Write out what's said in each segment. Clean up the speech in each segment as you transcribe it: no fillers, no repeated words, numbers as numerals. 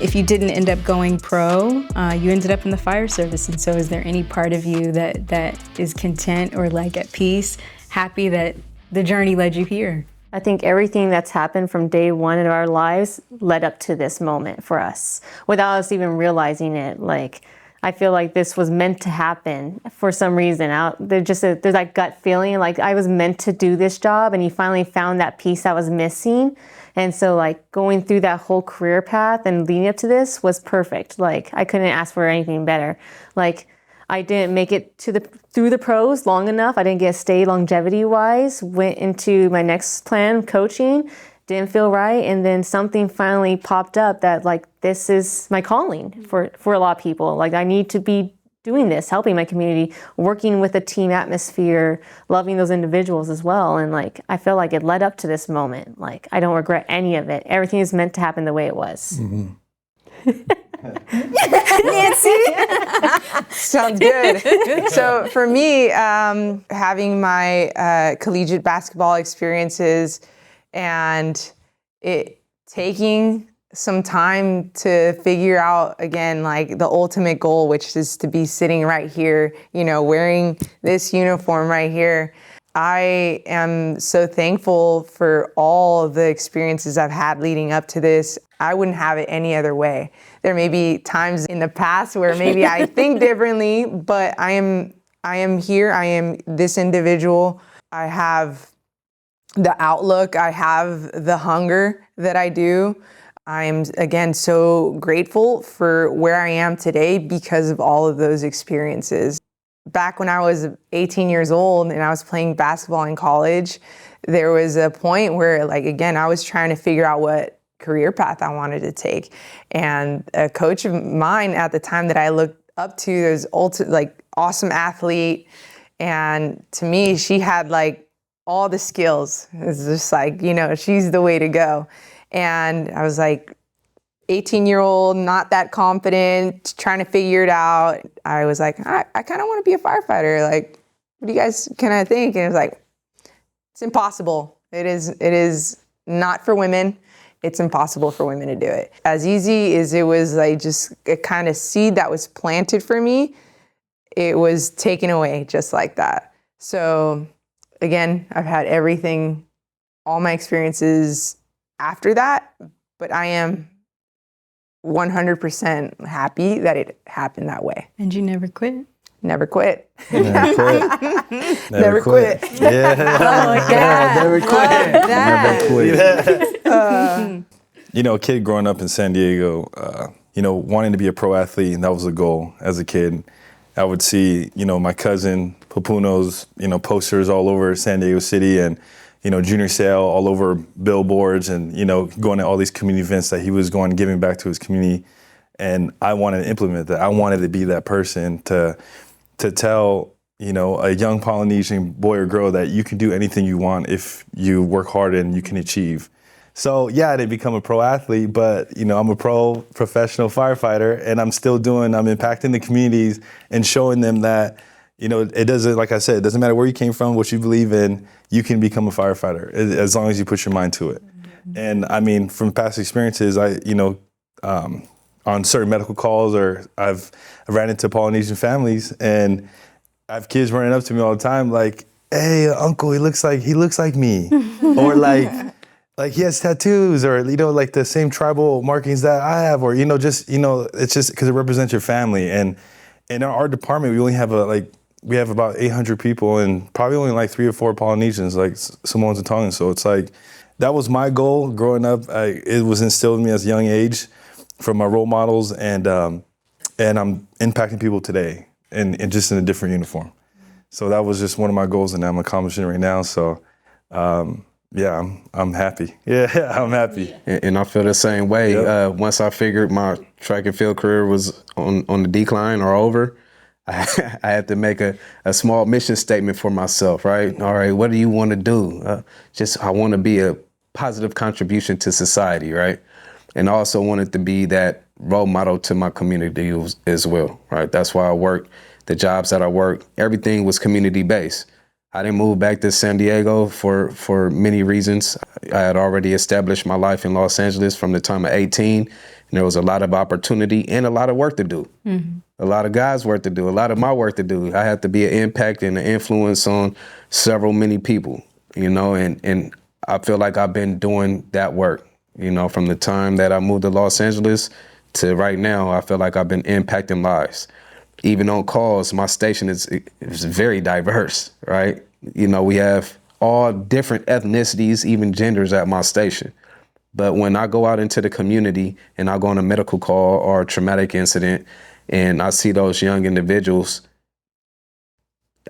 If you didn't end up going pro, you ended up in the fire service. And so is there any part of you that is content or like at peace, happy that the journey led you here? I think everything that's happened from day one in our lives led up to this moment for us without us even realizing it. Like, I feel like this was meant to happen for some reason. There's that gut feeling like I was meant to do this job, and you finally found that piece that was missing. And so like going through that whole career path and leading up to this was perfect. Like I couldn't ask for anything better. Like I didn't make it through the pros long enough. I didn't get a stay longevity wise. Went into my next plan, coaching, didn't feel right. And then something finally popped up that like, this is my calling for a lot of people. Like I need to be doing this, helping my community, working with a team atmosphere, loving those individuals as well. And like, I feel like it led up to this moment. Like, I don't regret any of it. Everything is meant to happen the way it was. Mm-hmm. Nancy? Sounds good. So for me, having my collegiate basketball experiences and it taking some time to figure out, again, like the ultimate goal, which is to be sitting right here, you know, wearing this uniform right here. I am so thankful for all the experiences I've had leading up to this. I wouldn't have it any other way. There may be times in the past where maybe I think differently, but I am here. I am this individual. I have the outlook. I have the hunger that I do. I am, again, so grateful for where I am today because of all of those experiences. Back when I was 18 years old and I was playing basketball in college, there was a point where, like, again, I was trying to figure out what career path I wanted to take. And a coach of mine at the time that I looked up to, there's awesome athlete. And to me, she had like all the skills. It's just like, you know, she's the way to go. And I was like 18-year-old, not that confident, trying to figure it out. I was like, I kind of want to be a firefighter. Like, what do you guys kind of think? And it was like, it's impossible. It is not for women. It's impossible for women to do it. As easy as it was, like just a kind of seed that was planted for me, it was taken away just like that. So again, I've had everything, all my experiences after that, but I am 100% happy that it happened that way. And you never quit? Never quit. Never quit. Never quit. Yeah. Oh, yeah. Never quit. Never quit. You know, a kid growing up in San Diego, you know, wanting to be a pro athlete, and that was a goal as a kid. I would see, you know, my cousin Papuno's, you know, posters all over San Diego City and, you know, junior sale all over billboards and, you know, going to all these community events that he was going, giving back to his community. And I wanted to implement that. I wanted to be that person to tell, you know, a young Polynesian boy or girl that you can do anything you want if you work hard and you can achieve. So yeah, I didn't become a pro athlete, but you know, I'm a professional firefighter and I'm impacting the communities and showing them that, you know, it doesn't, like I said, it doesn't matter where you came from, what you believe in, you can become a firefighter as long as you put your mind to it. Mm-hmm. And I mean, from past experiences, on certain medical calls, or I've ran into Polynesian families and I have kids running up to me all the time like, hey, uncle, he looks like me. Or like he has tattoos, or, you know, like the same tribal markings that I have, or, you know, just, you know, it's just because it represents your family. And in our department, we only have we have about 800 people and probably only like 3 or 4 Polynesians, like Samoans and Tongans. So it's like, that was my goal growing up. It was instilled in me as a young age from my role models, and I'm impacting people today and just in a different uniform. So that was just one of my goals, and I'm accomplishing it right now. So yeah, I'm happy. Yeah, I'm happy. And I feel the same way. Yep. Once I figured my track and field career was on the decline or over, I had to make a small mission statement for myself, right? All right, what do you want to do? I want to be a positive contribution to society, right? And I also wanted to be that role model to my community as well, right? That's why I worked. The jobs that I worked, everything was community-based. I didn't move back to San Diego for many reasons. I had already established my life in Los Angeles from the time of 18. there was a lot of opportunity and a lot of work to do. A lot of guys' work to do, a lot of my work to do. I had to be an impact and an influence on many people, you know, and I feel like I've been doing that work, you know, from the time that I moved to Los Angeles to right now. I feel like I've been impacting lives. Even on calls, my station is very diverse, right? You know, we have all different ethnicities, even genders at my station. But when I go out into the community and I go on a medical call or a traumatic incident and I see those young individuals,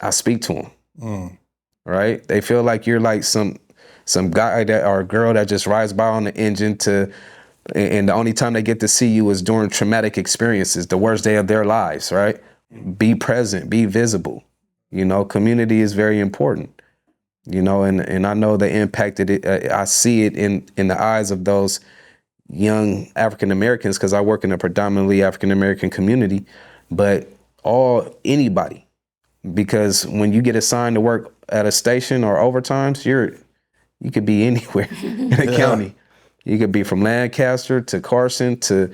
I speak to them, right? They feel like you're like some guy that or a girl that just rides by on the engine and the only time they get to see you is during traumatic experiences, the worst day of their lives, right? Be present, be visible. You know, community is very important. You know, and I know the impact that I see it in the eyes of those young African Americans, because I work in a predominantly African American community, but anybody, because when you get assigned to work at a station or overtimes, you could be anywhere in the county. You could be from Lancaster to Carson to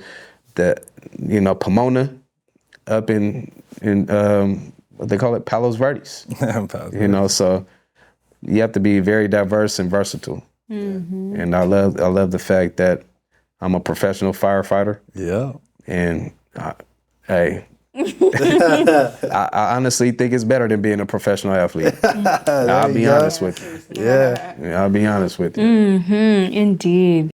Pomona, up in what they call it, Palos Verdes. You know, so you have to be very diverse and versatile. And I love the fact that I'm a professional firefighter. Yeah. And I honestly think it's better than being a professional athlete. I'll be honest with you. Yeah. I'll be honest with you. Indeed.